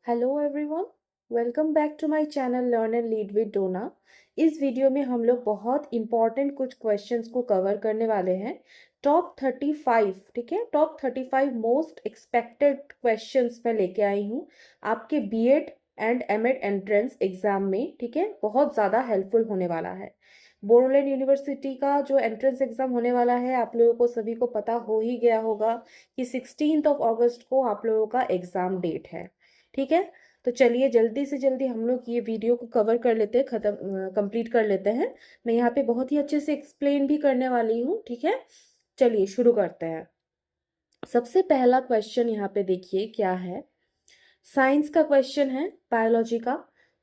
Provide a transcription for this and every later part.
Hello everyone, welcome back to my channel learn and lead with Dona. इस video में हम लोग बहुत इंपॉर्टेंट कुछ क्वेश्चंस को कवर करने वाले हैं। टॉप 35, ठीक है, टॉप 35 मोस्ट एक्सपेक्टेड क्वेश्चंस मैं लेके आई हूँ आपके BEd and MEd entrance exam में। ठीक है, बहुत ज़्यादा हेल्पफुल होने वाला है। बोडोलैंड यूनिवर्सिटी का जो एंट्रेंस एग्जाम होने वाला है, आप लोगों को सभी को पता हो ही गया होगा कि 16 अगस्त को आप लोगों का एग्जाम डेट है। ठीक है, तो चलिए जल्दी से जल्दी हम लोग ये वीडियो को कवर कर लेते हैं, खत्म कंप्लीट कर लेते हैं। मैं यहाँ पे बहुत ही अच्छे से एक्सप्लेन भी करने वाली हूँ। ठीक है, चलिए शुरू करते हैं। सबसे पहला क्वेश्चन यहाँ पे देखिए क्या है। साइंस का क्वेश्चन है, बायोलॉजी का।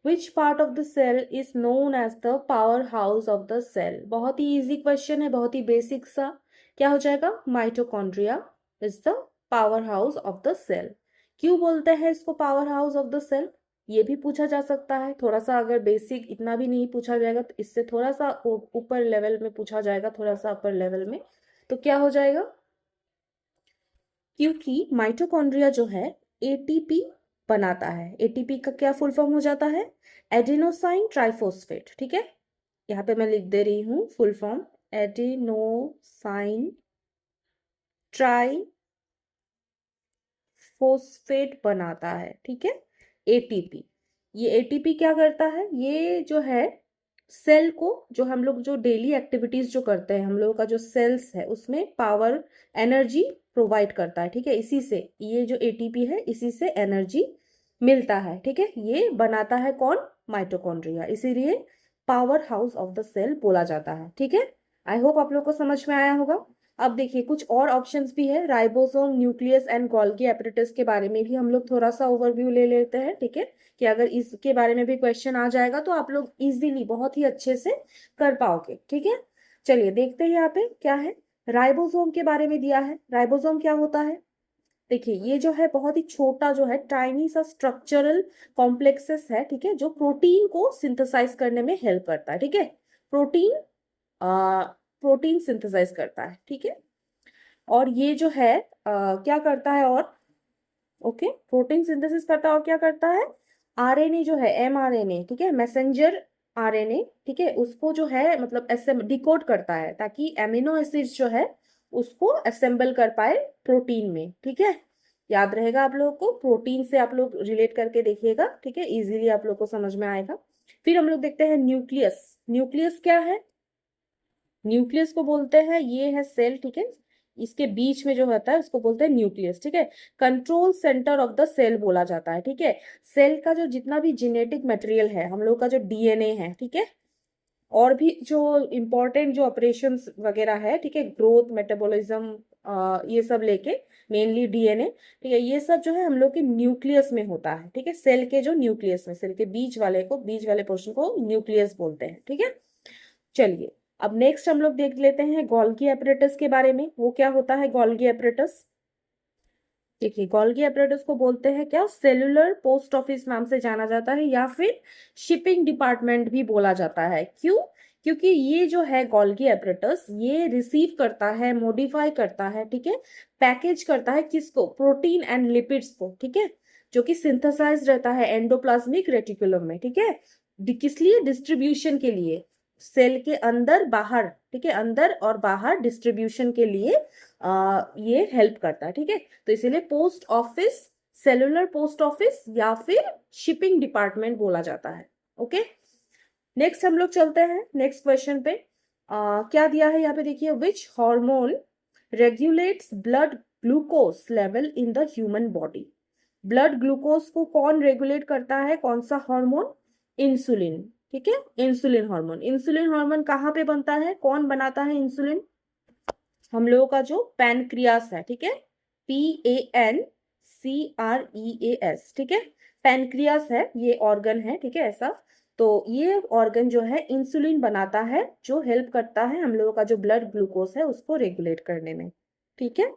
Which part of the cell is known as the powerhouse of the cell. बहुत ही इजी क्वेश्चन है, बहुत ही बेसिक सा। क्या हो जाएगा? Mitochondria is the powerhouse of the cell. क्यों बोलते हैं इसको powerhouse of the cell? ये भी पूछा जा सकता है थोड़ा सा। अगर बेसिक इतना भी नहीं पूछा जाएगा तो इससे थोड़ा सा ऊपर लेवल में पूछा जाएगा, थोड़ा सा अपर लेवल में। तो क्या हो जाएगा? क्योंकि माइटोकॉन्ड्रिया जो है एटीपी बनाता है। एटीपी का क्या फुल फॉर्म हो जाता है? Adenosine triphosphate. ठीक है, यहाँ पे मैं लिख दे रही हूँ फुल फॉर्म, एडिनोसाइन ट्राइफॉस्फेट बनाता है। ठीक है, एटीपी। ये एटीपी क्या करता है? ये जो है सेल को, जो हम लोग जो डेली एक्टिविटीज जो करते हैं, हम लोगों का जो सेल्स है उसमें पावर एनर्जी प्रोवाइड करता है। ठीक है, इसी से ये जो एटीपी है इसी से एनर्जी मिलता है। ठीक है, ये बनाता है कौन? माइटोकॉन्ड्रिया। इसीलिए powerhouse of the cell बोला जाता है। ठीक है, आई होप आप लोग को समझ में आया होगा। अब देखिए कुछ और ऑप्शंस भी है, ribosome, nucleus and Golgi apparatus के बारे में भी हम लोग थोड़ा सा ओवरव्यू ले लेते हैं। ठीक है, कि अगर इसके बारे में भी क्वेश्चन आ जाएगा तो आप लोग इजीली बहुत ही अच्छे से कर पाओगे। ठीक है, चलिए देखते हैं यहाँ पे क्या है। राइबोसोम के बारे में दिया है। राइबोसोम क्या होता है? देखिए ये जो है बहुत ही छोटा जो है टाइनी सा स्ट्रक्चरल कॉम्प्लेक्सेस है। ठीक है, जो प्रोटीन को सिंथेसाइज करने में हेल्प करता है। ठीक है, प्रोटीन प्रोटीन सिंथेसाइज करता है। ठीक है, और ये जो है क्या करता है? और ओके, प्रोटीन सिंथेसिस करता है और क्या करता है? आरएनए जो है, एमआरएनए, ठीक है, मैसेंजर आरएनए, ठीक है, उसको जो है मतलब डिकोड करता है ताकि एमिनो एसिड्स जो है उसको असेंबल कर पाए प्रोटीन में। ठीक है, याद रहेगा आप लोगों को, प्रोटीन से आप लोग रिलेट करके देखिएगा। ठीक है, इजीली आप लोग को समझ में आएगा। फिर हम लोग देखते हैं न्यूक्लियस। न्यूक्लियस क्या है? न्यूक्लियस को बोलते हैं, ये है सेल। ठीक है, इसके बीच में जो होता है उसको बोलते हैं न्यूक्लियस। ठीक है, control centre of the cell बोला जाता है। ठीक है, सेल का जो जितना भी जेनेटिक मटेरियल है, हम लोग का जो डीएनए है, ठीक है, और भी जो इम्पोर्टेंट जो ऑपरेशंस वगैरह है, ठीक है, ग्रोथ, मेटाबॉलिज्म, ये सब लेके मेनली डीएनए, ठीक है, ये सब जो है हम लोग के न्यूक्लियस में होता है। ठीक है, सेल के जो न्यूक्लियस में, सेल के बीच वाले पोर्शन को न्यूक्लियस बोलते हैं। ठीक है, चलिए अब नेक्स्ट हम लोग देख लेते हैं गोल्गी एपरेटस के बारे में। वो क्या होता है गोल्गी एपरेटस? देखिए गोल्गी एपरेटस को बोलते हैं क्या? सेलुलर पोस्ट ऑफिस नाम से जाना जाता है या फिर शिपिंग डिपार्टमेंट भी बोला जाता है। क्यों? क्योंकि ये जो है गोल्गी एपरेटस, ये रिसीव करता है, मॉडिफाई करता है, ठीक है, पैकेज करता है किसको? प्रोटीन एंड लिपिड्स को। ठीक है, जो कि सिंथेसाइज रहता है एंडोप्लाज्मिक रेटिकुलम में। ठीक है, किस लिए? डिस्ट्रीब्यूशन के लिए, सेल के अंदर बाहर, ठीक है, अंदर और बाहर डिस्ट्रीब्यूशन के लिए ये हेल्प करता है। ठीक है, तो इसीलिए post office, cellular post office या फिर शिपिंग डिपार्टमेंट बोला जाता है। ओके, नेक्स्ट हम लोग चलते हैं नेक्स्ट क्वेश्चन पे। क्या दिया है यहाँ पे देखिए, which hormone regulates blood glucose level in the human body. Blood glucose को कौन रेगुलेट करता है? कौन सा हार्मोन? इंसुलिन। ठीक है, इंसुलिन हार्मोन। इंसुलिन हार्मोन कहाँ पे बनता है? कौन बनाता है इंसुलिन? हम लोगों का जो पैनक्रियास है, ठीक है, PANCREAS, ठीक है, पैनक्रियास है, ये ऑर्गन है। ठीक है, ऐसा, तो ये ऑर्गन जो है इंसुलिन बनाता है, जो हेल्प करता है हम लोगों का जो ब्लड ग्लूकोज है उसको रेगुलेट करने में। ठीक है,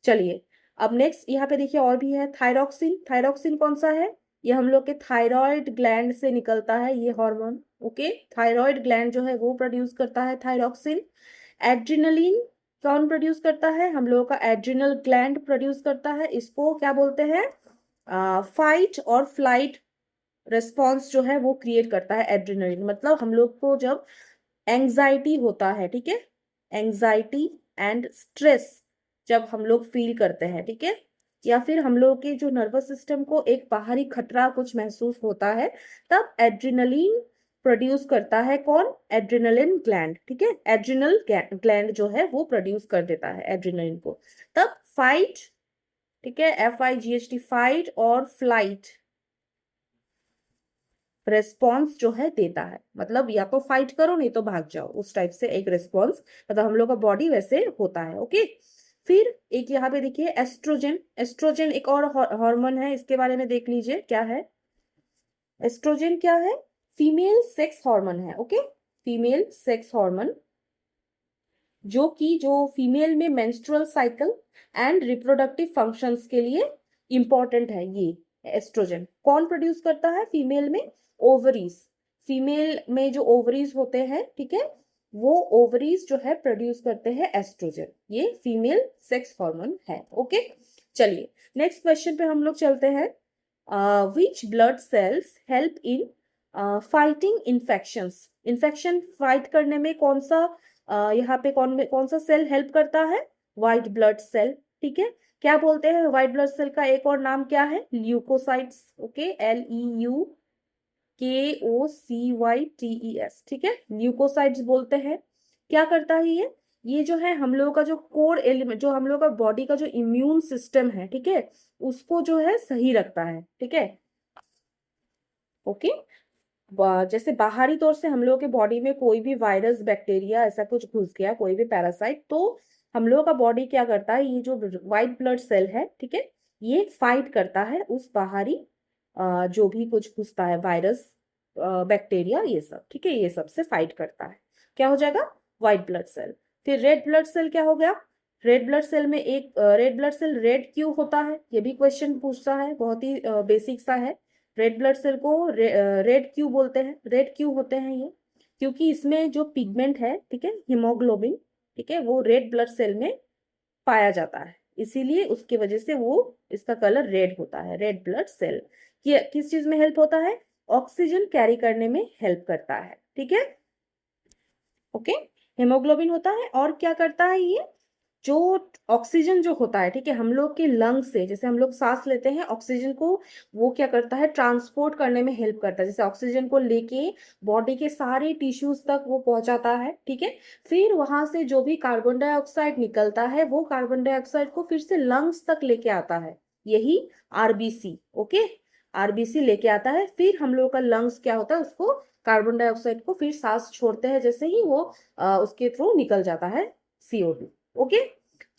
चलिए अब नेक्स्ट यहाँ पे देखिए और भी है, थायरॉक्सिन। थायरॉक्सिन कौन सा है? ये हम लोग के थायराइड ग्लैंड से निकलता है ये हार्मोन। ओके, थायराइड ग्लैंड जो है वो प्रोड्यूस करता है थायरॉक्सिन। एड्रिनलिन कौन प्रोड्यूस करता है? हम लोगों का एड्रिनल ग्लैंड प्रोड्यूस करता है। इसको क्या बोलते हैं? फाइट और फ्लाइट रिस्पॉन्स जो है वो क्रिएट करता है एड्रेनलिन। मतलब हम लोग को जब एंजाइटी होता है, ठीक है, एंजाइटी एंड स्ट्रेस जब हम लोग फील करते हैं, ठीक है, या फिर हम लोग के जो नर्वस सिस्टम को एक बाहरी खतरा कुछ महसूस होता है, तब एड्रेनलिन प्रोड्यूस करता है कौन? एड्रेनलिन ग्लैंड, ठीक है, एड्रिनल ग्लैंड जो है वो प्रोड्यूस कर देता है एड्रेनलिन को। तब फाइट, ठीक है, FIGHT, फाइट और फ्लाइट रेस्पॉन्स जो है देता है। मतलब या तो फाइट करो नहीं तो भाग जाओ, उस टाइप से एक रेस्पॉन्स मतलब हम लोग का बॉडी वैसे होता है। ओके, फिर एक यहाँ पे देखिए एस्ट्रोजन। एस्ट्रोजन एक और हार्मोन है, इसके बारे में देख लीजिए क्या है। एस्ट्रोजन क्या है? फीमेल सेक्स हार्मोन है। ओके, फीमेल सेक्स हार्मोन जो फीमेल में menstrual cycle and reproductive functions के लिए इंपॉर्टेंट है। ये एस्ट्रोजन कौन प्रोड्यूस करता है फीमेल में? ओवरीज। फीमेल में जो ओवरीज होते हैं, ठीक है, वो ओवरीज जो है प्रोड्यूस करते हैं एस्ट्रोजन। ये फीमेल सेक्स हार्मोन है। ओके, चलिए नेक्स्ट क्वेश्चन पे हम लोग चलते हैं। Which blood cells help in fighting infections. Infection fight करने में कौन सा यहाँ पे कौन सा सेल हेल्प करता है? व्हाइट ब्लड सेल, ठीक है। क्या बोलते हैं व्हाइट ब्लड सेल का एक और नाम क्या है? ल्यूकोसाइट्स। ओके, LEUKOCYTES, ठीक है, ल्यूकोसाइट्स बोलते हैं। क्या करता है ये जो है हम लोगों का जो कोर एलिमेंट, जो हम लोग का बॉडी का जो इम्यून सिस्टम है, ठीक है, उसको जो है सही रखता है, ठीक है। ओके, जैसे बाहरी तौर से हम लोग के बॉडी में कोई भी वायरस, बैक्टीरिया ऐसा कुछ घुस गया, कोई भी पैरासाइट, तो हम लोग का बॉडी क्या करता है? ये जो व्हाइट ब्लड सेल है, ठीक है, ये फाइट करता है उस बाहरी जो भी कुछ घुसता है, वायरस, बैक्टीरिया, ये सब, ठीक है, ये सब से फाइट करता है। क्या हो जाएगा? White blood cell. फिर रेड ब्लड सेल क्या हो गया? रेड ब्लड सेल में एक रेड ब्लड सेल रेड क्यों होता है? ये भी क्वेश्चन पूछता है, बहुत ही बेसिक सा है। रेड ब्लड सेल को रेड क्यों बोलते हैं? रेड क्यों होते हैं ये? क्योंकि इसमें जो पिगमेंट है, ठीक है, हीमोग्लोबिन, ठीक है, वो रेड ब्लड सेल में पाया जाता है, इसीलिए उसकी वजह से वो इसका कलर रेड होता है। रेड ब्लड सेल किस चीज में हेल्प होता है? ऑक्सीजन कैरी करने में हेल्प करता है, ठीक है। ओके, हेमोग्लोबिन होता है और क्या करता है ये? जो ऑक्सीजन जो होता है, ठीक है, हम लोग के लंग्स से, जैसे हम लोग सांस लेते हैं ऑक्सीजन को, वो क्या करता है? ट्रांसपोर्ट करने में हेल्प करता है। जैसे ऑक्सीजन को लेके बॉडी के सारे टिश्यूज तक वो पहुंचाता है, ठीक है। फिर वहां से जो भी कार्बन डाइऑक्साइड निकलता है, वो कार्बन डाइऑक्साइड को फिर से लंग्स तक लेके आता है, यही आरबीसी। ओके, आरबीसी लेके आता है। फिर हम लोग का लंग्स क्या होता है? उसको कार्बन डाइऑक्साइड को फिर सांस छोड़ते हैं, जैसे ही वो उसके थ्रू निकल जाता है CO2। ओके,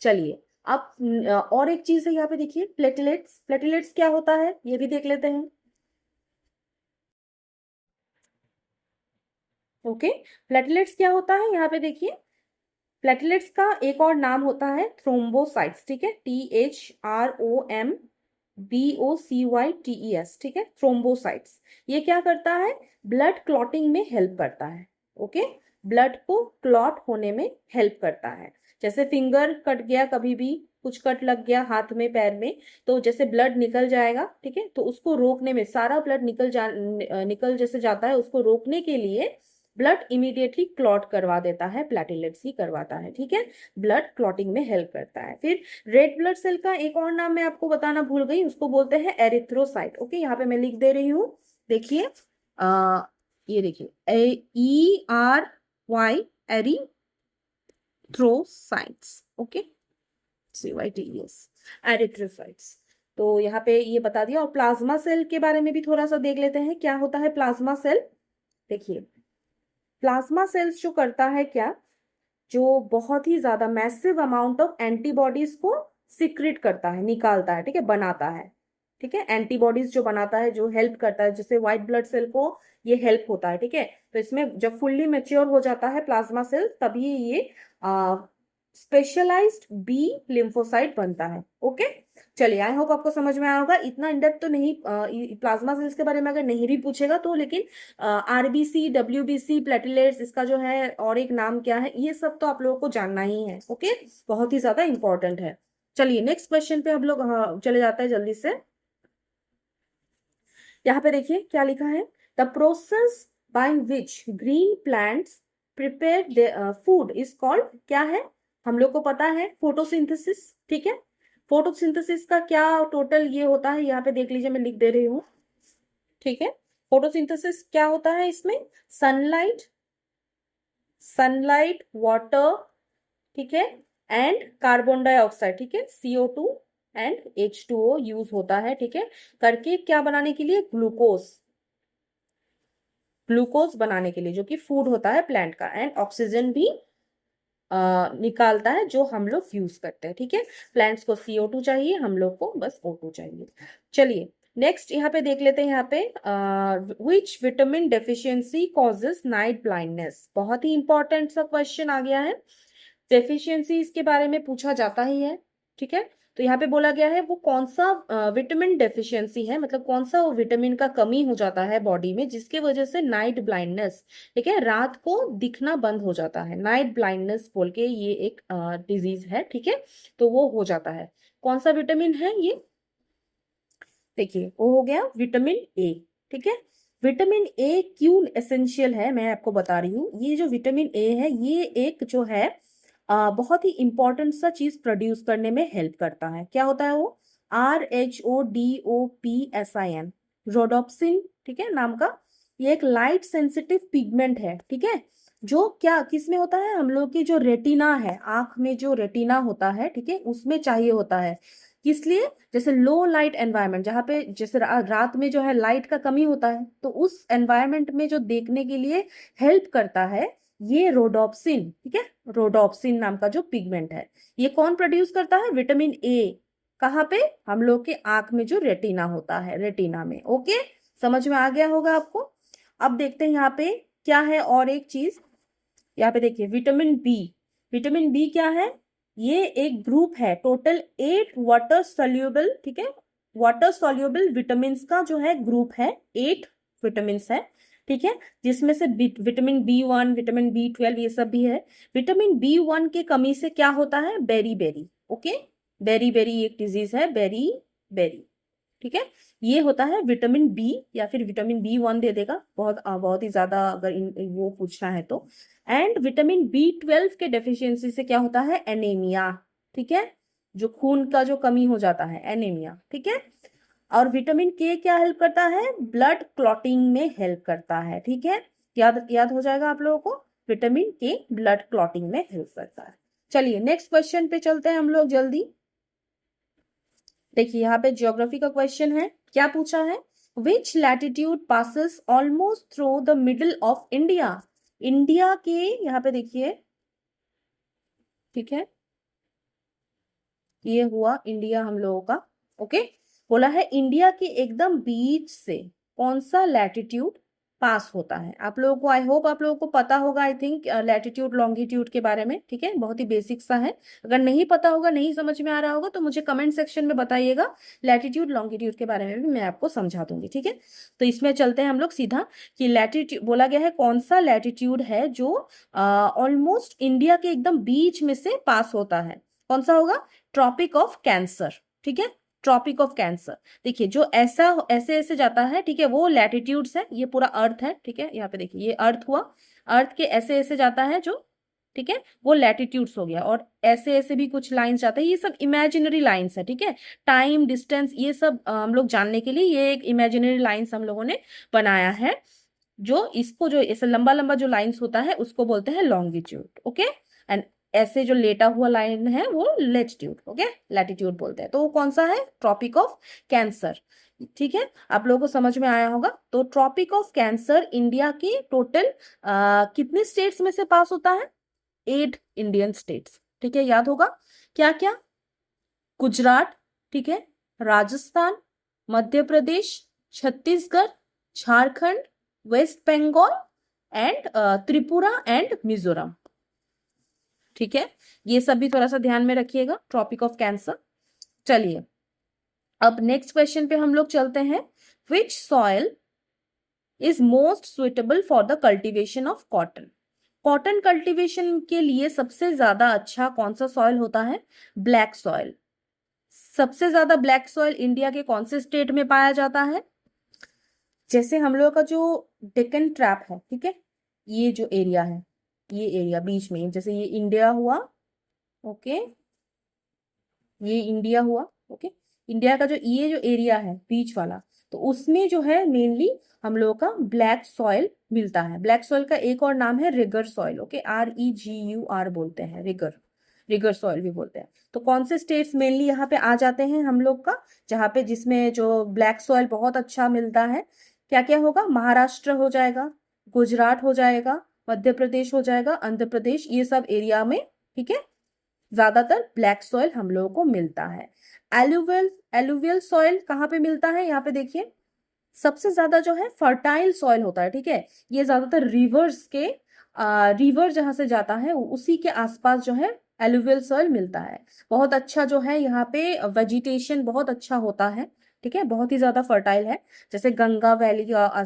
चलिए अब और एक चीज है यहाँ पे देखिए, प्लेटलेट्स। प्लेटलेट्स क्या होता है ये भी देख लेते हैं। ओके, प्लेटलेट्स क्या होता है यहाँ पे देखिए। प्लेटलेट्स का एक और नाम होता है थ्रोम्बोसाइट्स, ठीक है, THROMBOCYTES, ठीक है, थ्रोम्बोसाइट्स। ये क्या करता है? ब्लड क्लॉटिंग में हेल्प करता है। ओके, ब्लड को क्लॉट होने में हेल्प करता है। जैसे फिंगर कट गया, कभी भी कुछ कट लग गया हाथ में, पैर में, तो जैसे ब्लड निकल जाएगा, ठीक है, तो उसको रोकने में, सारा ब्लड निकल जैसे जाता है, उसको रोकने के लिए ब्लड इमीडिएटली क्लॉट करवा देता है, प्लेटलेट्स ही करवाता है, ठीक है, ब्लड क्लॉटिंग में हेल्प करता है। फिर रेड ब्लड सेल का एक और नाम मैं आपको बताना भूल गई, उसको बोलते हैं एरिथ्रोसाइट। ओके, यहाँ पे मैं लिख दे रही हूँ, देखिए ये देखिए ERY, erythrocytes. Okay, CYTES, erythrocytes. तो यहाँ पे ये बता दिया। और प्लाज्मा सेल के बारे में भी थोड़ा सा देख लेते हैं, क्या होता है प्लाज्मा सेल। देखिए, प्लाज्मा सेल्स जो करता है क्या? जो बहुत ही ज्यादा मैसिव अमाउंट ऑफ एंटीबॉडीज को सिक्रेट करता है, निकालता है, ठीक है, बनाता है, ठीक है, एंटीबॉडीज जो बनाता है, जो हेल्प करता है, जैसे व्हाइट ब्लड सेल को ये हेल्प होता है, ठीक है। तो इसमें जब फुल्ली मेच्योर हो जाता है प्लाज्मा सेल, तभी ये स्पेशलाइज्ड बी लिम्फोसाइट बनता है। ओके, चलिए, आई होप आपको समझ में आया होगा। इतना इनडेप्थ तो नहीं, प्लाज्मा सेल्स के बारे में अगर नहीं भी पूछेगा तो, लेकिन RBC, WBC, प्लेटलेट्स, इसका जो है और एक नाम क्या है, ये सब तो आप लोगों को जानना ही है। ओके, बहुत ही ज्यादा इंपॉर्टेंट है। चलिए नेक्स्ट क्वेश्चन पे हम लोग चले जाते हैं जल्दी से। यहाँ पे देखिए क्या लिखा है, the process by which green plants prepare food is called, क्या है, हम लोग को पता है फोटोसिंथेसिस, ठीक है। फोटोसिंथेसिस का क्या टोटल ये होता है, यहाँ पे देख लीजिए मैं लिख दे रही हूँ, ठीक है। फोटोसिंथेसिस क्या होता है इसमें, सनलाइट, सनलाइट वाटर, ठीक है, एंड कार्बन डाइऑक्साइड, ठीक है, CO2 एंड H2O यूज होता है, ठीक है, करके क्या बनाने के लिए, ग्लूकोज, ग्लूकोज बनाने के लिए, जो कि फूड होता है प्लांट का, एंड ऑक्सीजन भी निकालता है जो हम लोग यूज करते हैं, ठीक है। प्लांट्स को CO2 चाहिए, हम लोग को बस O2 चाहिए। चलिए नेक्स्ट यहाँ पे देख लेते हैं, यहाँ पे which vitamin deficiency causes night blindness, बहुत ही इंपॉर्टेंट सा क्वेश्चन आ गया है। डेफिशिएंसी इसके बारे में पूछा जाता ही है, ठीक है। तो यहाँ पे बोला गया है वो कौन सा विटामिन डेफिशिएंसी है, मतलब कौन सा वो विटामिन का कमी हो जाता है बॉडी में जिसके वजह से नाइट ब्लाइंडनेस, ठीक है, रात को दिखना बंद हो जाता है, नाइट ब्लाइंडनेस बोल के ये एक डिजीज है, ठीक है। तो वो हो जाता है, कौन सा विटामिन है ये, देखिए वो हो गया विटामिन ए, ठीक है। विटामिन ए क्यों एसेंशियल है मैं आपको बता रही हूँ, ये जो विटामिन ए है ये एक जो है बहुत ही इंपॉर्टेंट सा चीज प्रोड्यूस करने में हेल्प करता है, क्या होता है वो, RHODOPSIN, रोडोप्सिन, ठीक है नाम का, ये एक लाइट सेंसिटिव पिगमेंट है, ठीक है, जो क्या किस में होता है, हम लोग की जो रेटिना है, आंख में जो रेटिना होता है, ठीक है, उसमें चाहिए होता है, किस लिए, जैसे लो लाइट एनवायरनमेंट, जहाँ पे जैसे रात में जो है लाइट का कमी होता है, तो उस एनवायरनमेंट में जो देखने के लिए हेल्प करता है ये रोडोप्सिन, ठीक है, रोडोप्सिन नाम का जो पिगमेंट है, ये कौन प्रोड्यूस करता है, विटामिन ए, कहाँ पे, हम लोग के आंख में जो रेटिना होता है, रेटिना में, ओके, समझ में आ गया होगा आपको। अब देखते हैं यहाँ पे क्या है और एक चीज, यहाँ पे देखिए विटामिन बी, विटामिन बी क्या है, ये एक ग्रुप है, टोटल 8 वाटर सोल्यूबल, ठीक है, वाटर सोल्यूबल विटामिन का जो है ग्रुप है, 8 विटामिन है, ठीक है, जिसमें से विटामिन B1, विटामिन B12 ये सब भी है। विटामिन B1 के कमी से क्या होता है, beriberi, okay, beriberi एक डिजीज है, बेरी बेरी, ठीक है, ये होता है विटामिन बी, या फिर विटामिन B1 दे देगा, बहुत ही ज्यादा अगर वो पूछना है तो। एंड विटामिन B12 के डेफिशिएंसी से क्या होता है, एनीमिया, ठीक है, जो खून का जो कमी हो जाता है, एनीमिया, ठीक है। और विटामिन के क्या हेल्प करता है, ब्लड क्लॉटिंग में हेल्प करता है, ठीक है, याद याद हो जाएगा आप लोगों को, विटामिन के ब्लड क्लॉटिंग में हेल्प करता है। चलिए नेक्स्ट क्वेश्चन पे चलते हैं हम लोग जल्दी। देखिए यहाँ पे ज्योग्राफी का क्वेश्चन है, क्या पूछा है, which latitude passes almost through the middle of India, India के यहाँ पे देखिए, ठीक है, ये हुआ इंडिया हम लोगों का, ओके, बोला है इंडिया के एकदम बीच से कौन सा लैटिट्यूड पास होता है, आप लोगों को, आई होप आप लोगों को पता होगा, आई थिंक लैटिट्यूड लॉन्गिट्यूड के बारे में, ठीक है, बहुत ही बेसिक सा है, अगर नहीं पता होगा, नहीं समझ में आ रहा होगा तो मुझे कमेंट सेक्शन में बताइएगा, लैटिट्यूड लॉन्गिट्यूड के बारे में भी मैं आपको समझा दूंगी, ठीक है। तो इसमें चलते हैं हम लोग सीधा कि लैटिट्यूड बोला गया है कौन सा लैटिट्यूड है जो ऑलमोस्ट इंडिया के एकदम बीच में से पास होता है, कौन सा होगा, ट्रॉपिक ऑफ कैंसर, ठीक है, ट्रॉपिक ऑफ कैंसर, देखिए जो ऐसा ऐसे ऐसे जाता है, ठीक है, वो लैटिट्यूड्स है, ये पूरा अर्थ है, ठीक है, यहाँ पे देखिए ये अर्थ हुआ, अर्थ के ऐसे ऐसे जाता है जो, ठीक है, वो लैटिट्यूड्स हो गया, और ऐसे ऐसे भी कुछ लाइंस जाते हैं, ये सब इमेजिनरी लाइंस है, ठीक है, टाइम डिस्टेंस ये सब हम लोग जानने के लिए ये एक इमेजिनरी लाइंस हम लोगों ने बनाया है, जो इसको जो ऐसे लंबा लंबा जो लाइंस होता है उसको बोलते हैं लॉन्गिट्यूड, ओके, एंड ऐसे जो लेटा हुआ लाइन है वो लेटिट्यूड, ओके, लैटिट्यूड बोलते हैं, तो वो कौन सा है, ट्रॉपिक ऑफ कैंसर, ठीक है, आप लोगों को समझ में आया होगा। तो ट्रॉपिक ऑफ कैंसर इंडिया के टोटल कितने स्टेट्स में से पास होता है, 8 इंडियन स्टेट्स, ठीक है, याद होगा क्या क्या, गुजरात, ठीक है, राजस्थान, मध्य प्रदेश, छत्तीसगढ़, झारखंड, वेस्ट बंगाल एंड त्रिपुरा एंड मिजोरम, ठीक है, ये सब भी थोड़ा सा ध्यान में रखिएगा, ट्रॉपिक ऑफ कैंसर। चलिए अब नेक्स्ट क्वेश्चन पे हम लोग चलते हैं, विच soil is most suitable for the cultivation of cotton, cotton cultivation के लिए सबसे ज्यादा अच्छा कौन सा सॉइल होता है, ब्लैक सॉइल, सबसे ज्यादा ब्लैक सॉइल इंडिया के कौन से स्टेट में पाया जाता है, जैसे हम लोगों का जो डेक्कन ट्रैप है, ठीक है, ये जो एरिया है, ये एरिया बीच में, जैसे ये इंडिया हुआ, ओके, ये इंडिया हुआ, ओके, इंडिया का जो ये जो एरिया है बीच वाला, तो उसमें जो है मेनली हम लोगों का ब्लैक सॉइल मिलता है। ब्लैक सॉइल का एक और नाम है रिगर सॉइल, ओके, REGUR बोलते हैं, रिगर, रिगर सॉइल भी बोलते हैं। तो कौन से स्टेट्स मेनली यहाँ पे आ जाते हैं हम लोग का, जहाँ पे जिसमें जो ब्लैक सॉइल बहुत अच्छा मिलता है, क्या क्या होगा, महाराष्ट्र हो जाएगा, गुजरात हो जाएगा, मध्य प्रदेश हो जाएगा, आंध्र प्रदेश, ये सब एरिया में, ठीक है, ज्यादातर ब्लैक सॉइल हम लोगों को मिलता है। एलुवियल एलुवियल सॉइल कहाँ पे मिलता है, यहाँ पे देखिए, सबसे ज्यादा जो है फर्टाइल सॉइल होता है, ठीक है, ये ज्यादातर रिवर्स के, रिवर जहां से जाता है उसी के आसपास जो है एलुवियल सॉइल मिलता है। बहुत अच्छा जो है यहाँ पे वेजिटेशन बहुत अच्छा होता है, ठीक है, बहुत ही ज्यादा फर्टाइल है। जैसे गंगा वैली का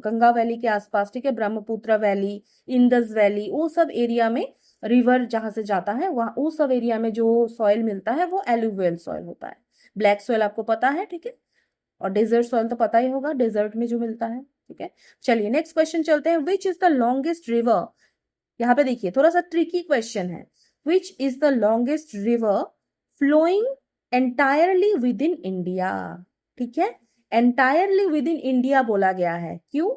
गंगा वैली के आसपास, ठीक है, ब्रह्मपुत्र वैली, इंदस वैली, वो सब एरिया में, रिवर जहां से जाता है वहां, उस सब एरिया में जो सॉइल मिलता है वो एलुवियल सॉइल होता है। ब्लैक सॉइल आपको पता है, ठीक है, और डेजर्ट सॉइल तो पता ही होगा, डेजर्ट में जो मिलता है, ठीक है। चलिए नेक्स्ट क्वेश्चन चलते हैं, which is the longest river, यहाँ पे देखिए थोड़ा सा ट्रिकी क्वेश्चन है, which is the longest river flowing entirely within India, ठीक है, एंटायरली विद इन इंडिया बोला गया है, क्यों,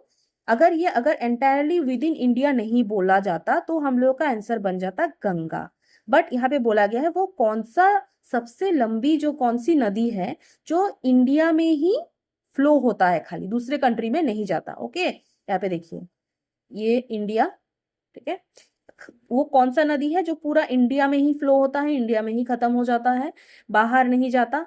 अगर एंटायरली विद इन इंडिया नहीं बोला जाता तो हम लोग का आंसर बन जाता गंगा, बट यहाँ पे बोला गया है वो कौन सा सबसे लंबी जो कौन सी नदी है जो इंडिया में ही फ्लो होता है, खाली दूसरे कंट्री में नहीं जाता, ओके, यहाँ पे देखिए, ये इंडिया, ठीक है, वो कौन सा नदी है जो पूरा इंडिया में ही फ्लो होता है, इंडिया में ही खत्म हो जाता है, बाहर नहीं जाता,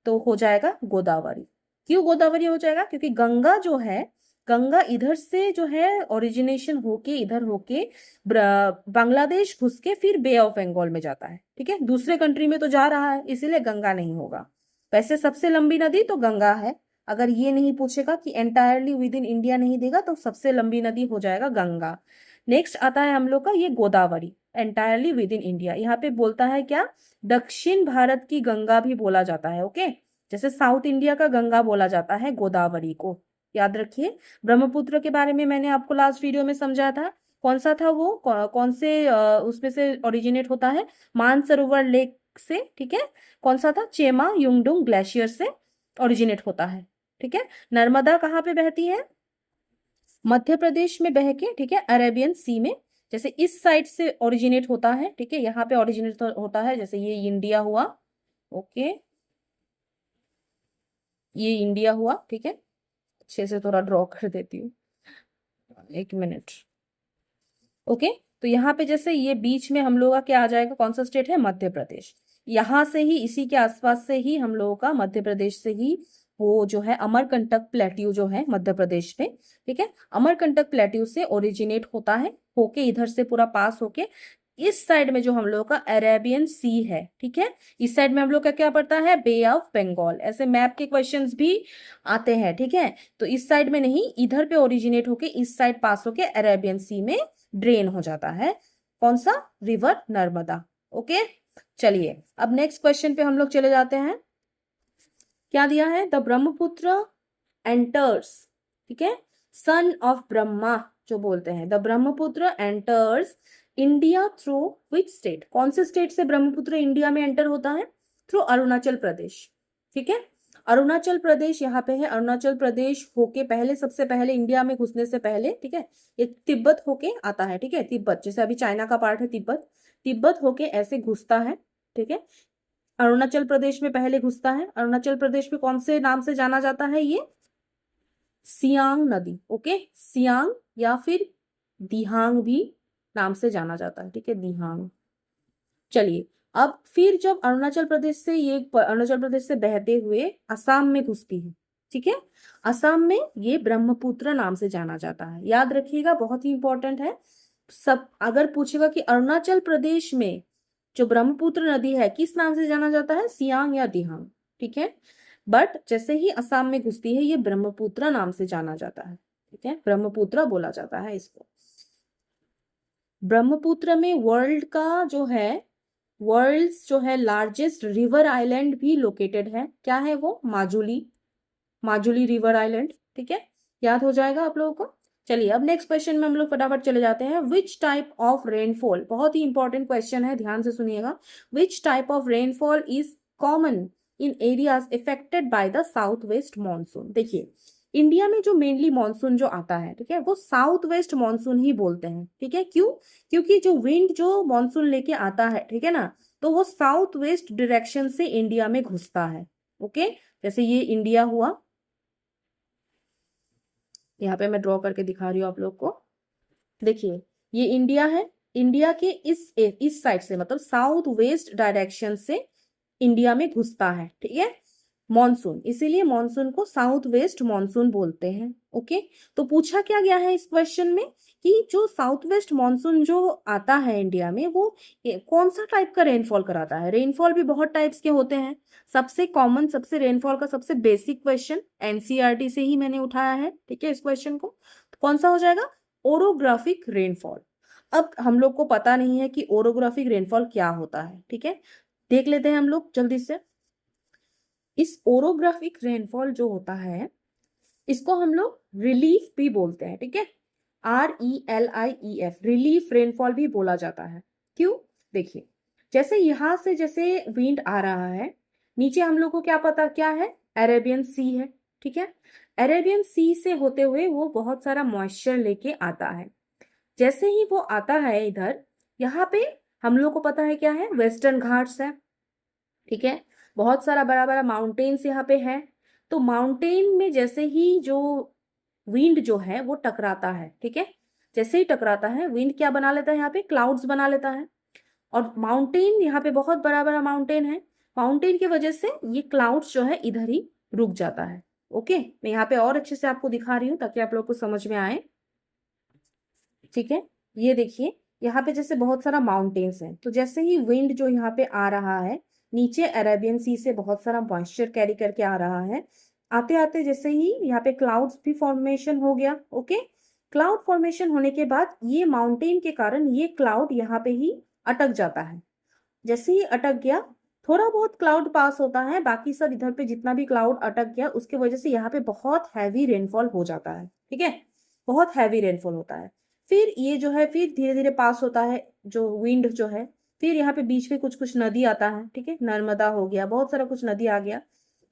तो हो जाएगा गोदावरी। क्यों गोदावरी हो जाएगा, क्योंकि गंगा जो है, गंगा इधर से जो है ओरिजिनेशन होके इधर होके बांग्लादेश घुस के फिर बे ऑफ बंगाल में जाता है, ठीक है, दूसरे कंट्री में तो जा रहा है, इसीलिए गंगा नहीं होगा। वैसे सबसे लंबी नदी तो गंगा है, अगर ये नहीं पूछेगा कि एंटायरली विद इन इंडिया नहीं देगा तो सबसे लंबी नदी हो जाएगा गंगा। नेक्स्ट आता है हम लोग का ये Godavari, entirely within India, यहाँ पे बोलता है क्या, दक्षिण भारत की गंगा भी बोला जाता है, ओके, जैसे साउथ इंडिया का गंगा बोला जाता है गोदावरी को, याद रखिए। ब्रह्मपुत्र के बारे में मैंने आपको लास्ट वीडियो में समझाया था, कौन सा था वो, कौन से उसमें से ओरिजिनेट होता है, मानसरोवर लेक से, ठीक है, कौन सा था, चेमा युंगडुंग ग्लेशियर से ओरिजिनेट होता है, ठीक है। नर्मदा कहाँ पे बहती है, मध्य प्रदेश में बह के, ठीक है, अरेबियन सी में, जैसे इस साइड से ओरिजिनेट होता है, ठीक है, यहाँ पे ओरिजिनेट होता है, जैसे ये इंडिया हुआ, ओके, ये इंडिया हुआ, ठीक है, अच्छे से थोड़ा ड्रॉ कर देती हूँ, एक मिनट, ओके, तो यहाँ पे जैसे ये बीच में हम लोगों का क्या आ जाएगा, कौन सा स्टेट है, मध्य प्रदेश, यहाँ से ही इसी के आसपास से ही हम लोगों का मध्य प्रदेश से ही वो जो है अमरकंटक प्लेट्यू जो है मध्य प्रदेश में, ठीक है, अमरकंटक प्लेट्यू से ओरिजिनेट होता है, होके इधर से पूरा पास होके इस साइड में जो हम लोग का अरेबियन सी है, ठीक है, इस साइड में हम लोग का क्या पड़ता है, बे ऑफ बंगाल, ऐसे मैप के क्वेश्चंस भी आते हैं, ठीक है, तो इस साइड में नहीं, इधर पे ओरिजिनेट होके इस साइड पास होके अरेबियन सी में ड्रेन हो जाता है, कौन सा, रिवर नर्मदा, ओके। चलिए अब नेक्स्ट क्वेश्चन पे हम लोग चले जाते हैं, क्या दिया है, द ब्रह्मपुत्र एंटर्स, ठीक है, सन ऑफ ब्रह्मा जो बोलते हैं, the Brahmaputra enters India through which state, कौन से स्टेट से ब्रह्मपुत्र इंडिया में एंटर होता है, थ्रू अरुणाचल प्रदेश, ठीक है, अरुणाचल प्रदेश यहाँ पे है, अरुणाचल प्रदेश होके पहले, सबसे पहले इंडिया में घुसने से पहले, ठीक है, ये तिब्बत होके आता है, ठीक है, तिब्बत जैसे अभी चाइना का पार्ट है तिब्बत, तिब्बत होके ऐसे घुसता है, ठीक है, अरुणाचल प्रदेश में पहले घुसता है, अरुणाचल प्रदेश में कौन से नाम से जाना जाता है, ये सियांग नदी, ओके, सियांग या फिर दिहांग भी नाम से जाना जाता है, ठीक है, दिहांग। चलिए अब फिर जब अरुणाचल प्रदेश से ये अरुणाचल प्रदेश से बहते हुए असम में घुसती है, ठीक है, असम में ये ब्रह्मपुत्र नाम से जाना जाता है, याद रखिएगा, बहुत ही इंपॉर्टेंट है। सब अगर पूछेगा कि अरुणाचल प्रदेश में जो ब्रह्मपुत्र नदी है किस नाम से जाना जाता है, सियांग या दिहांग, ठीक है, बट जैसे ही असम में घुसती है ये ब्रह्मपुत्र नाम से जाना जाता है, ठीक है, ब्रह्मपुत्र बोला जाता है इसको। ब्रह्मपुत्र में वर्ल्ड का जो है, वर्ल्ड्स जो है लार्जेस्ट रिवर आइलैंड भी लोकेटेड है, क्या है वो, माजुली, माजुली रिवर आइलैंड, ठीक है, याद हो जाएगा आप लोगों को। चलिए अब नेक्स्ट क्वेश्चन में हम लोग फटाफट चले जाते हैं। विच टाइप ऑफ रेनफॉल, बहुत ही इंपॉर्टेंट क्वेश्चन है, ध्यान से सुनिएगा। Which type of rainfall is common in areas affected by the south west monsoon. देखिए इंडिया में जो मेनली मानसून जो आता है, ठीक है, वो साउथ वेस्ट मानसून ही बोलते हैं, ठीक है। क्यों? क्योंकि जो विंड जो मानसून लेके आता है, ठीक है ना, तो वो साउथ वेस्ट डायरेक्शन से इंडिया में घुसता है। ओके, जैसे ये इंडिया हुआ, यहाँ पे मैं ड्रॉ करके दिखा रही हूँ आप लोग को। देखिए ये इंडिया है, इंडिया के इस साइड से मतलब साउथ वेस्ट डायरेक्शन से इंडिया में घुसता है, ठीक है, मॉनसून। इसीलिए मॉनसून को साउथ वेस्ट मॉनसून बोलते हैं। ओके, तो पूछा क्या गया है इस क्वेश्चन में कि जो साउथ वेस्ट मॉनसून जो आता है इंडिया में, वो कौन सा टाइप का रेनफॉल कराता है। रेनफॉल भी बहुत टाइप्स के होते हैं। सबसे कॉमन, सबसे रेनफॉल का सबसे बेसिक क्वेश्चन एनसीईआरटी से ही मैंने उठाया है, ठीक है, इस क्वेश्चन को। तो कौन सा हो जाएगा? Orographic rainfall. अब हम लोग को पता नहीं है कि ओरोग्राफिक रेनफॉल क्या होता है, ठीक है, देख लेते हैं हम लोग जल्दी से। इस ओरोग्राफिक रेनफॉल जो होता है, इसको हम लोग रिलीफ भी बोलते हैं, ठीक है, RELIEF, रिलीफ रेनफॉल भी बोला जाता है। क्यों? देखिए जैसे यहां से जैसे विंड आ रहा है, नीचे हम लोग को क्या पता क्या है, अरेबियन सी है, ठीक है। अरेबियन सी से होते हुए वो बहुत सारा मॉइस्चर लेके आता है। जैसे ही वो आता है इधर, यहाँ पे हम लोग को पता है क्या है, वेस्टर्न घाट्स है, ठीक है, बहुत सारा बड़ा बड़ा माउंटेन्स यहाँ पे है। तो माउंटेन में जैसे ही जो विंड जो है वो टकराता है, ठीक है, जैसे ही टकराता है विंड क्या बना लेता है, यहाँ पे क्लाउड्स बना लेता है। और माउंटेन यहाँ पे बहुत बड़ा बड़ा माउंटेन है, माउंटेन की वजह से ये क्लाउड्स जो है इधर ही रुक जाता है। ओके, मैं यहाँ पे और अच्छे से आपको दिखा रही हूँ ताकि आप लोग को समझ में आए, ठीक है। ये देखिए यहाँ पे जैसे बहुत सारा माउंटेन्स है, तो जैसे ही विंड जो यहाँ पे आ रहा है, नीचे अरेबियन सी से बहुत सारा मॉइस्चर कैरी करके आ रहा है, आते आते जैसे ही यहाँ पे क्लाउड्स भी फॉर्मेशन हो गया। ओके, क्लाउड फॉर्मेशन होने के बाद ये माउंटेन के कारण ये क्लाउड यहाँ पे ही अटक जाता है। जैसे ही अटक गया, थोड़ा बहुत क्लाउड पास होता है, बाकी सब इधर पे जितना भी क्लाउड अटक गया उसके वजह से यहाँ पे बहुत हैवी रेनफॉल हो जाता है, ठीक है, बहुत हैवी रेनफॉल होता है। फिर ये जो है फिर धीरे धीरे पास होता है जो विंड जो है। फिर यहाँ पे बीच में कुछ कुछ नदी आता है, ठीक है, नर्मदा हो गया, बहुत सारा कुछ नदी आ गया।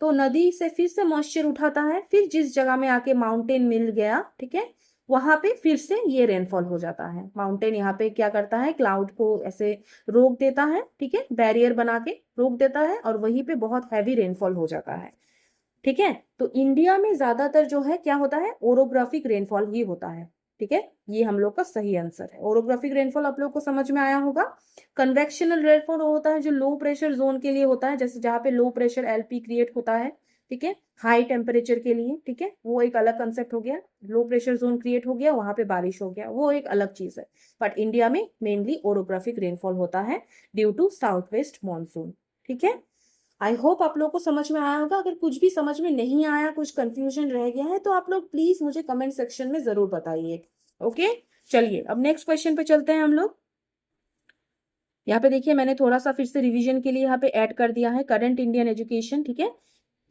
तो नदी से फिर से मॉइस्चर उठाता है, फिर जिस जगह में आके माउंटेन मिल गया, ठीक है, वहां पे फिर से ये रेनफॉल हो जाता है। माउंटेन यहाँ पे क्या करता है, क्लाउड को ऐसे रोक देता है, ठीक है, बैरियर बना के रोक देता है, और वहीं पे बहुत हैवी रेनफॉल हो जाता है, ठीक है। तो इंडिया में ज्यादातर जो है क्या होता है, ओरोग्राफिक रेनफॉल ही होता है, ठीक है। ये हम लोग का सही आंसर है। ओरोग्राफिक रेनफॉल आप लोग को समझ में आया होगा। कन्वेक्शनल रेनफॉल होता है जो लो प्रेशर जोन के लिए होता है, जैसे जहाँ पे लो प्रेशर LP क्रिएट होता है, ठीक है, हाई टेम्परेचर के लिए, ठीक है, वो एक अलग कंसेप्ट हो गया। लो प्रेशर जोन क्रिएट हो गया, वहां पे बारिश हो गया, वो एक अलग चीज है। बट इंडिया में मेनली ओरोग्राफिक रेनफॉल होता है due to south west monsoon, ठीक है। आई होप आप लोग को समझ में आया होगा। अगर कुछ भी समझ में नहीं आया, कुछ कंफ्यूजन रह गया है, तो आप लोग प्लीज मुझे कमेंट सेक्शन में जरूर बताइए। ओके, चलिए अब नेक्स्ट क्वेश्चन पे चलते हैं हम लोग। यहाँ पे देखिए मैंने थोड़ा सा फिर से रिवीजन के लिए यहाँ पे ऐड कर दिया है करंट इंडियन एजुकेशन, ठीक है,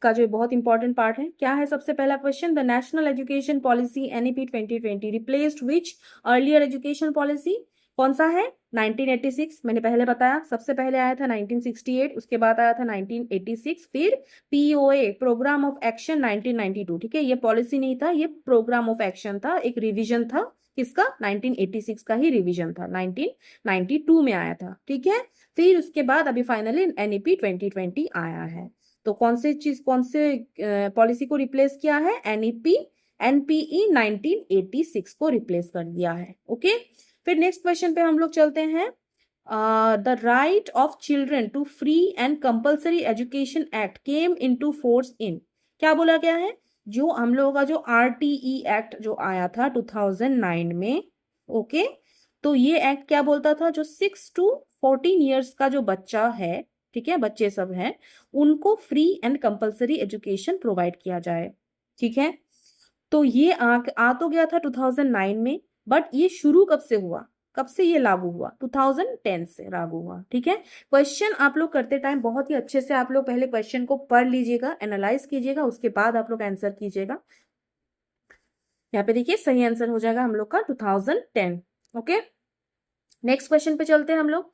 का जो बहुत इंपॉर्टेंट पार्ट है। क्या है सबसे पहला question, the national education policy NEP 2020 replaced which earlier education policy. कौन सा है? 1986, मैंने पहले बताया, सबसे पहले आया था 1968, उसके बाद आया था 1986, फिर POA प्रोग्राम ऑफ एक्शन 1992, ठीक है, ये पॉलिसी नहीं था, ये प्रोग्राम ऑफ एक्शन था, एक रिविजन था, किसका? 1986 का ही रिविजन था, 1992 में आया था, ठीक है। फिर उसके बाद अभी फाइनली NEP 2020 आया है। तो कौन से पॉलिसी को रिप्लेस किया है? NPE 1986 को रिप्लेस कर दिया है। ओके, फिर नेक्स्ट क्वेश्चन पे हम लोग चलते हैं। The right of children to free and compulsory education act came into force in, क्या बोला गया है? जो हम लोगों का जो RTE एक्ट जो आया था 2009 में, ओके, तो ये एक्ट क्या बोलता था, जो 6 to 14 ईयर्स का जो बच्चा है, ठीक है, बच्चे सब हैं, उनको free and compulsory education provide किया जाए, ठीक है। तो ये आ तो गया था 2009 में, बट ये शुरू कब से हुआ, कब से ये लागू हुआ? 2010 से लागू हुआ, ठीक है। क्वेश्चन आप लोग करते टाइम बहुत ही अच्छे से आप लोग पहले क्वेश्चन को पढ़ लीजिएगा, एनालाइज कीजिएगा, उसके बाद आप लोग आंसर कीजिएगा। यहाँ पे देखिए सही आंसर हो जाएगा हम लोग का 2010। ओके, नेक्स्ट क्वेश्चन पे चलते हैं हम लोग।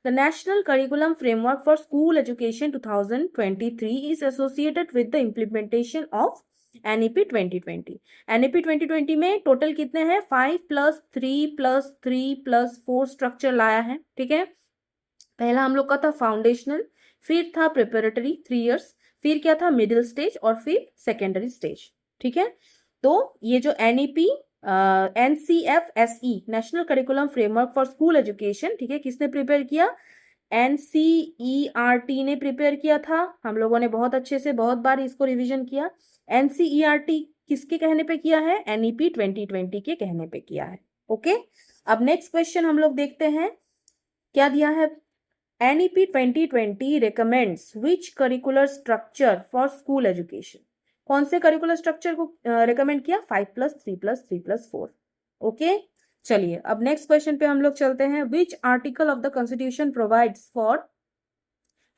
The national curriculum framework for school education 2023 is associated with the implementation of NEP 2020। NEP 2020 में टोटल कितने हैं? 5+3+3+4 स्ट्रक्चर लाया है, ठीक है। पहला हम लोग का था फाउंडेशनल, फिर था प्रिपरेटरी 3 इयर्स, फिर क्या था मिडिल स्टेज, और फिर सेकेंडरी स्टेज, ठीक है। तो ये जो NEP NCFSE national curriculum framework for school education, ठीक है, किसने प्रिपेयर किया? NCERT ने प्रिपेयर किया था। हम लोगों ने बहुत अच्छे से बहुत बार इसको रिवीजन किया। NCERT किसके कहने पे किया है? NEP 2020 के कहने पे किया है। ओके, अब नेक्स्ट क्वेश्चन हम लोग देखते हैं क्या दिया है। NEP 2020 recommends which curricular structure for school education? कौन से करिकुलर स्ट्रक्चर को रेकमेंड किया? 5+3+3+4। ओके, चलिए अब नेक्स्ट क्वेश्चन पे हम लोग चलते हैं। Which article of the constitution provides for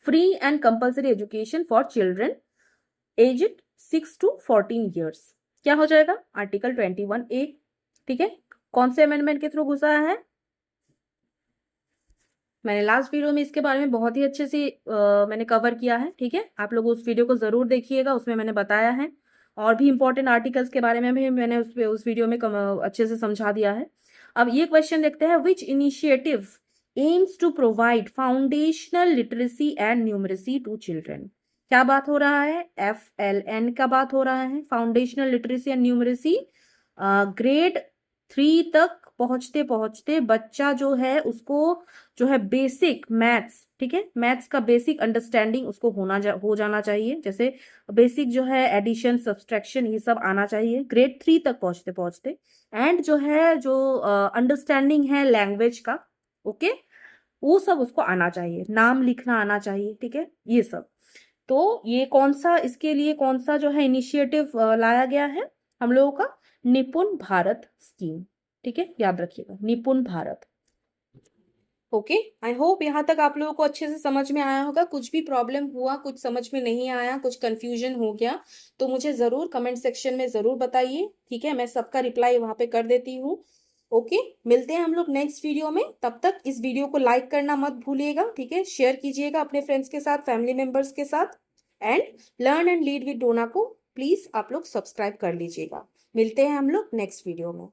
free and compulsory education for children aged 6 to 14 years? क्या हो जाएगा? आर्टिकल 21A, ठीक है। कौन से अमेंडमेंट के थ्रू घुसा है? मैंने लास्ट वीडियो में इसके बारे में बहुत ही अच्छे से मैंने कवर किया है, ठीक है। आप लोग उस वीडियो को जरूर देखिएगा, उसमें मैंने बताया है, और भी इंपॉर्टेंट आर्टिकल्स के बारे में भी मैंने उस वीडियो में अच्छे से समझा दिया है। अब ये क्वेश्चन देखते हैं। Which initiative aims to provide foundational literacy and numeracy to children? क्या बात हो रहा है? FLN का बात हो रहा है, foundational literacy and numeracy. Grade 3 तक पहुंचते पहुंचते बच्चा जो है उसको जो है बेसिक मैथ्स, ठीक है, मैथ्स का बेसिक अंडरस्टैंडिंग उसको हो जाना चाहिए। जैसे बेसिक जो है एडिशन सब्सट्रैक्शन ये सब आना चाहिए ग्रेड 3 तक पहुंचते पहुंचते। एंड जो है जो अंडरस्टैंडिंग है लैंग्वेज का, ओके, वो सब उसको आना चाहिए, नाम लिखना आना चाहिए, ठीक है, ये सब। तो ये कौन सा, इसके लिए कौन सा जो है इनिशिएटिव लाया गया है हम लोगों का? निपुण भारत स्कीम, ठीक है, याद रखिएगा, निपुण भारत। ओके, आई होप यहाँ तक आप लोगों को अच्छे से समझ में आया होगा। कुछ भी प्रॉब्लम हुआ, कुछ समझ में नहीं आया, कुछ कंफ्यूजन हो गया, तो मुझे जरूर कमेंट सेक्शन में जरूर बताइए, ठीक है। मैं सबका रिप्लाई वहां पे कर देती हूँ। ओके, मिलते हैं हम लोग नेक्स्ट वीडियो में। तब तक इस वीडियो को लाइक करना मत भूलिएगा, ठीक है, शेयर कीजिएगा अपने फ्रेंड्स के साथ, फैमिली मेंबर्स के साथ। And learn and lead with Dona को प्लीज आप लोग सब्सक्राइब कर लीजिएगा। मिलते हैं हम लोग नेक्स्ट वीडियो में।